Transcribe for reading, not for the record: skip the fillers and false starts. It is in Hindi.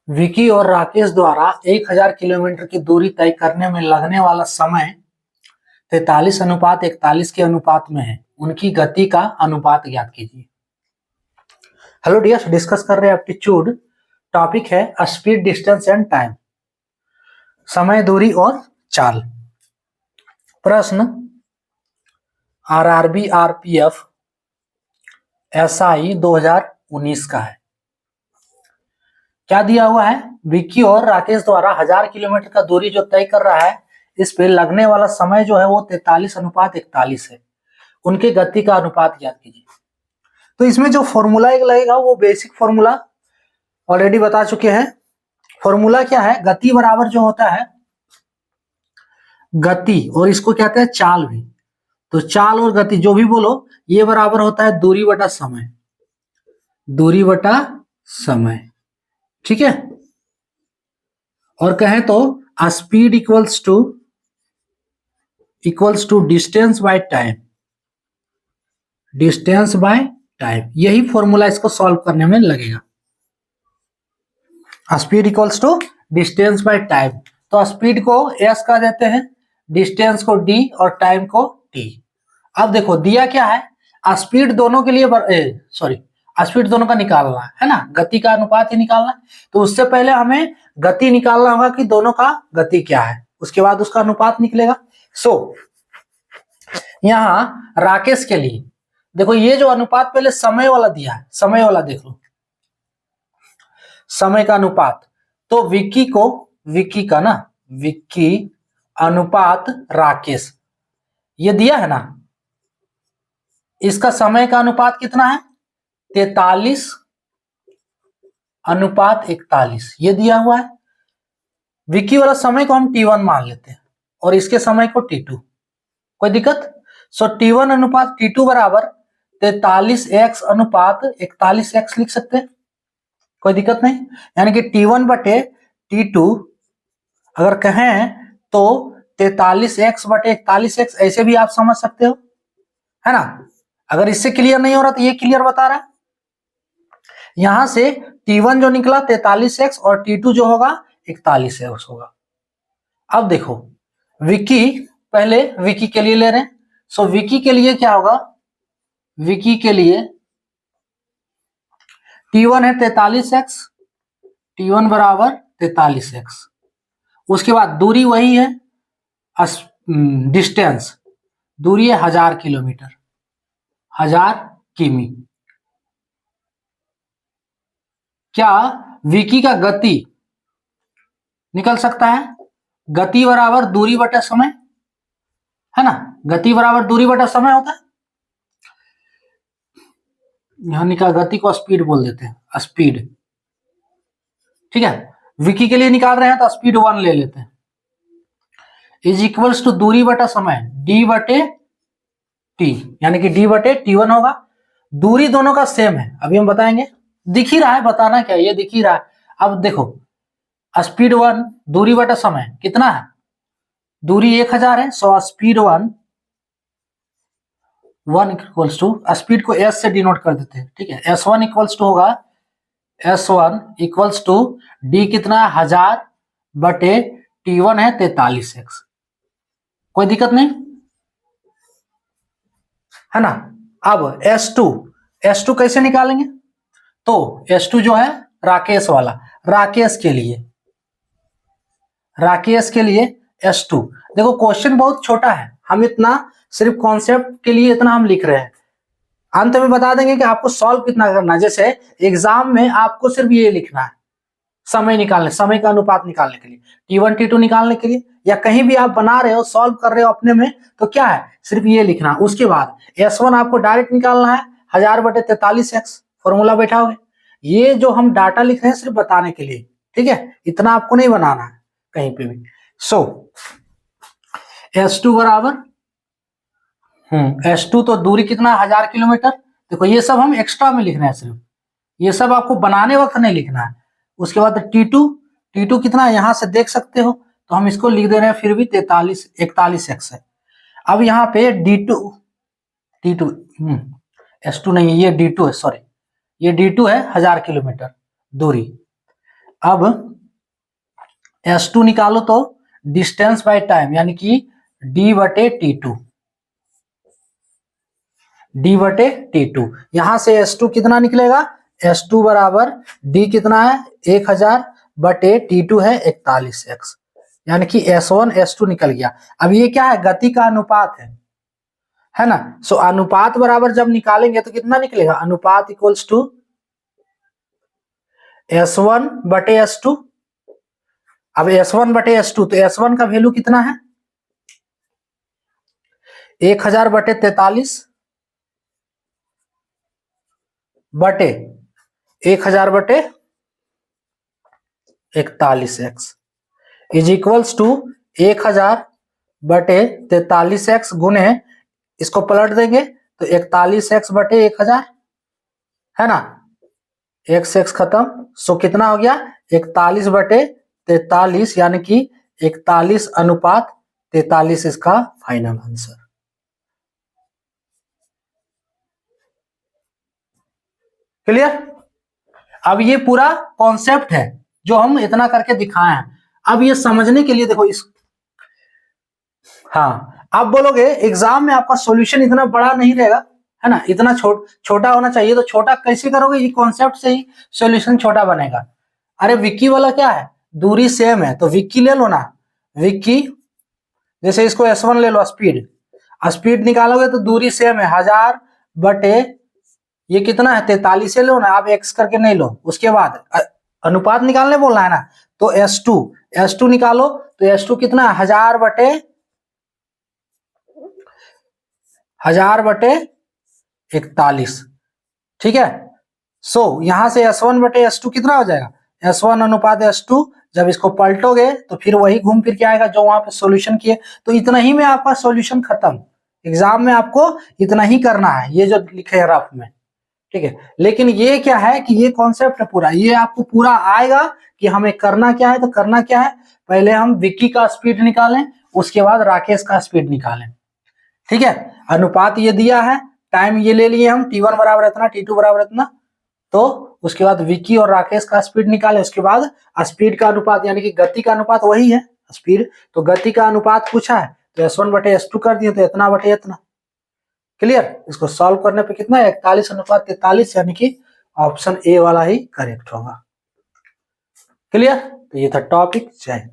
विकी और राकेश द्वारा 1000 किलोमीटर की दूरी तय करने में लगने वाला समय 43:41 के अनुपात में है। उनकी गति का अनुपात ज्ञात कीजिए। हेलो डियर्स, डिस्कस कर रहे हैं एप्टीट्यूड। टॉपिक है स्पीड, डिस्टेंस एंड टाइम, समय, दूरी और चाल। प्रश्न आरआरबी आरपीएफ एसआई 2019 का है। क्या दिया हुआ है? विक्की और राकेश द्वारा 1000 किलोमीटर का दूरी जो तय कर रहा है, इस पे लगने वाला समय जो है वो 43:41 है। उनके गति का अनुपात ज्ञात कीजिए। तो इसमें जो फॉर्मूला एक लगेगा वो बेसिक फॉर्मूला ऑलरेडी बता चुके हैं। फॉर्मूला क्या है? गति बराबर जो होता है गति, और इसको कहते हैं चाल भी। तो चाल और गति जो भी बोलो, ये बराबर होता है दूरी बटा समय। दूरी बटा समय, ठीक है। और कहें तो speed equals to distance by time. Distance by time, यही फॉर्मूला इसको सॉल्व करने में लगेगा। Speed equals to distance by time. तो स्पीड को एस कह देते हैं, डिस्टेंस को डी और टाइम को टी। अब देखो दिया क्या है, स्पीड दोनों के लिए स्पीड दोनों का निकालना है ना, गति का अनुपात ही निकालना। तो उससे पहले हमें गति निकालना होगा कि दोनों का गति क्या है, उसके बाद उसका अनुपात निकलेगा। यहां राकेश के लिए देखो, ये जो अनुपात पहले समय वाला दिया है, समय वाला देख लो, समय का अनुपात। तो विक्की अनुपात राकेश, ये दिया है ना। इसका समय का अनुपात कितना है? 43:41, ये दिया हुआ है। विक्की वाला समय को हम T1 मान लेते हैं और इसके समय को T2। कोई दिक्कत? T1 अनुपात T2 बराबर 43x अनुपात 41x लिख सकते हैं, कोई दिक्कत नहीं। यानी कि T1 बटे T2 अगर कहें तो 43x बटे 41x, ऐसे भी आप समझ सकते हो, है ना। अगर इससे क्लियर नहीं हो रहा तो ये क्लियर बता रहा है। यहां से T1 जो निकला 43x और T2 जो होगा 41x होगा। अब देखो पहले विक्की के लिए ले रहे हैं। विक्की के लिए क्या होगा? विक्की के लिए T1 है 43x, T1 बराबर 43x। उसके बाद दूरी वही है, डिस्टेंस, दूरी है 1000 किलोमीटर, 1000 किमी। क्या विक्की का गति निकल सकता है? गति बराबर दूरी बटा समय, है ना। गति बराबर दूरी बटा समय होता है। यहां निकाल, गति को स्पीड बोल देते हैं, स्पीड, ठीक है। विक्की के लिए निकाल रहे हैं तो स्पीड 1 ले लेते हैं, इज इक्वल्स टू दूरी बटा समय डी बटे टी, यानी कि डी बटे T1 होगा। दूरी दोनों का सेम है, अभी हम बताएंगे। दिख ही रहा है, बताना क्या, ये दिख ही रहा है। अब देखो स्पीड 1 दूरी बटा समय कितना है? दूरी 1000 है, so speed 1 equals to, speed को S से डिनोट कर देते हैं, ठीक है। S1 इक्वल्स टू होगा, S1 इक्वल्स टू डी कितना है? 1000 बटे T1 है 43x। कोई दिक्कत नहीं, है ना। अब S2 कैसे निकालेंगे? तो S2 जो है राकेश वाला, राकेश के लिए S2। देखो क्वेश्चन बहुत छोटा है, हम इतना सिर्फ कॉन्सेप्ट के लिए इतना हम लिख रहे हैं। अंत में बता देंगे कि आपको सॉल्व कितना करना है। जैसे एग्जाम में आपको सिर्फ ये लिखना है, समय का अनुपात निकालने के लिए, T1 T2 निकालने के लिए, या कहीं भी आप बना रहे हो, सॉल्व कर रहे हो अपने में, तो क्या है, सिर्फ ये लिखना। उसके बाद S1 आपको डायरेक्ट निकालना है, 1000 बटे 43x, फॉर्मूला बैठाओगे। ये जो हम डाटा लिख रहे हैं सिर्फ बताने के लिए, ठीक है, इतना आपको नहीं बनाना है कहीं पे भी। S2 बराबर S2 तो दूरी कितना, 1000 किलोमीटर। देखो ये सब हम एक्स्ट्रा में लिख रहे हैं, सिर्फ ये सब आपको बनाने वक्त नहीं लिखना है। उसके बाद T2 कितना है, यहां से देख सकते हो, तो हम इसको लिख दे रहे हैं फिर भी 41x है। अब यहाँ पे S2 नहीं है, ये D2 है, सॉरी, ये D2 है 1000 किलोमीटर दूरी। अब S2 निकालो तो डिस्टेंस बाय टाइम यानी कि D/T2, D/T2। यहां से S2 कितना निकलेगा, S2 बराबर D कितना है 1000/T2 है 41x, यानी कि S1 S2 निकल गया। अब ये क्या है, गति का अनुपात है ना। सो अनुपात बराबर जब निकालेंगे तो कितना निकलेगा, अनुपात इक्वल्स टू S1/S2। अब S1/S2 तो S1 का वैल्यू कितना है 1000/43 बटे 1000/41x is equals to 1000/43x गुने, इसको पलट देंगे तो 41x/1000 है ना, x खत्म। सो कितना हो गया 41/43 यानी कि 41:43 इसका फाइनल आंसर। क्लियर। अब ये पूरा कॉन्सेप्ट है जो हम इतना करके दिखाए हैं। अब ये समझने के लिए देखो इस, हाँ आप बोलोगे एग्जाम में आपका सॉल्यूशन इतना बड़ा नहीं रहेगा है ना, इतना छोटा होना चाहिए, तो छोटा कैसे करोगे, ये कॉन्सेप्ट से ही सॉल्यूशन छोटा बनेगा। अरे विक्की वाला क्या है, दूरी सेम है तो विक्की ले लो ना, विक्की जैसे इसको S1 ले लो, स्पीड निकालोगे तो दूरी सेम है 1000/, ये कितना है 43 लो ना, आप x करके नहीं लो। उसके बाद अनुपात निकालने बोलना है ना, तो S2 निकालो तो S2 कितना है 1000/41, ठीक है। सो यहां से S1/S2 कितना हो जाएगा, S1:S2। जब इसको पलटोगे तो फिर वही घूम फिर के आएगा जो वहां पे सॉल्यूशन किए। तो इतना ही में आपका सॉल्यूशन खत्म। एग्जाम में आपको इतना ही करना है, ये जो लिखे है रफ में, ठीक है। लेकिन ये क्या है कि ये कॉन्सेप्ट है पूरा, ये आपको पूरा आएगा कि हमें करना क्या है। तो करना क्या है, पहले हम विक्की का स्पीड निकालें, उसके बाद राकेश का स्पीड निकालें, ठीक है। अनुपात ये दिया है, टाइम ये ले लिए हम, T1 बराबर इतना, T2 बराबर इतना। तो उसके बाद विक्की और राकेश का स्पीड निकाले, उसके बाद स्पीड का अनुपात यानी कि गति का अनुपात वही है स्पीड, तो गति का अनुपात पूछा है तो S1/S2 कर दिए तो इतना। क्लियर। इसको सॉल्व करने पे कितना है 41:43, यानी कि ऑप्शन ए वाला ही करेक्ट होगा। क्लियर। तो ये था टॉपिक। जय हिंद।